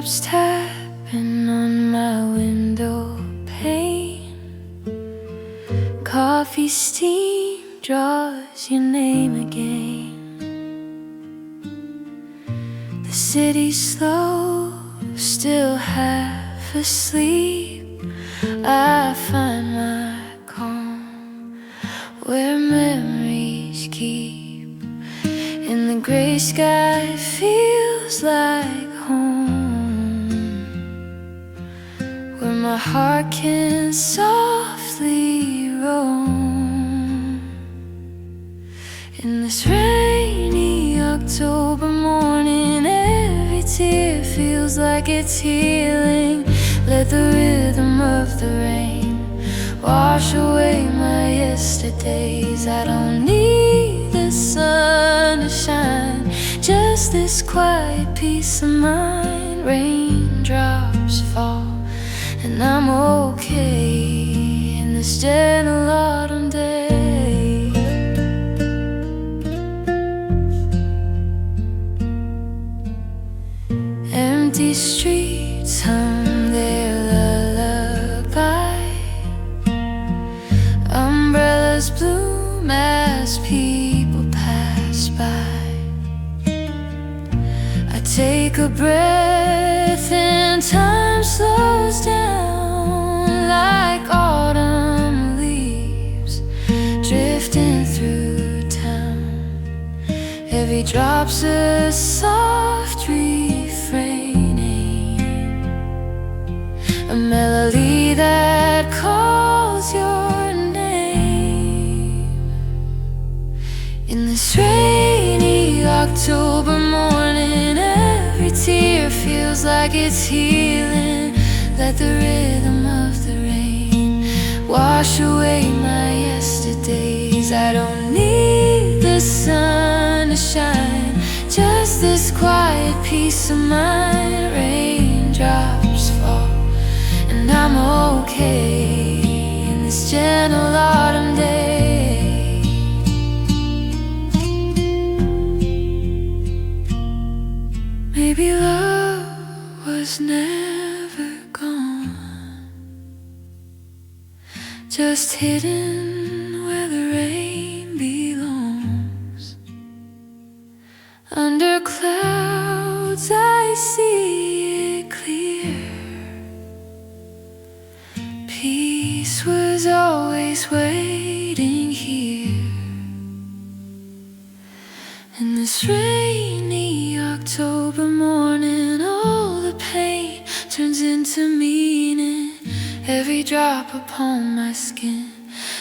raindrops tapping on my window pane. Coffee steam draws your name again. The city's slow, still half asleep. I find my calm where memories keep. In the gray sky feels like home, where my heart can softly roam. In this rainy October morning, every tear feels like it's healing. Let the rhythm of the rain wash away my yesterdays. I don't need the sun to shine, just this quiet peace of mind. Raindrops fall and I'm okay in this gentle autumn day. Empty streets hum their lullaby. Umbrellas bloom as people pass by. I take a breath and time slows down, like autumn leaves drifting through town. Every drop's a soft refraining, a melody that calls your name. In this rainy October morning, every tear feels like it's healing. Let the rhythm of the rain wash away my yesterdays. I don't need the sun to shine, just this quiet peace of mind. Raindrops fall and I'm okay in this gentle autumn day. Maybe love was never gone, just hidden where the rain belongs. Under clouds I see it clear. Peace was always waiting here. In this rainy October morning, all the pain turns into meaning. Every drop upon my skin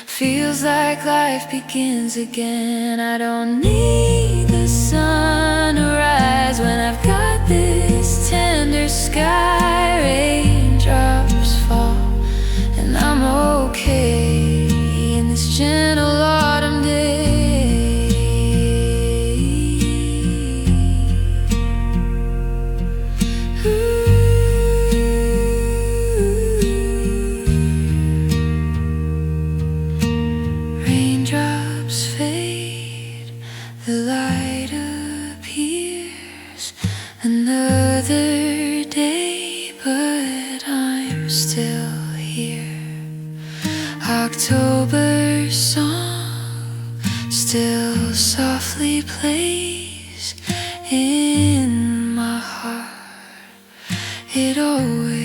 feels like life begins again. I don't need the sun to rise when I've got this tender sky. Raindrops fall and I'm okay in this gentle autumn day. Raindrops fade, the light appears. Another day, but I'm still here. October song still softly plays in my heart. It always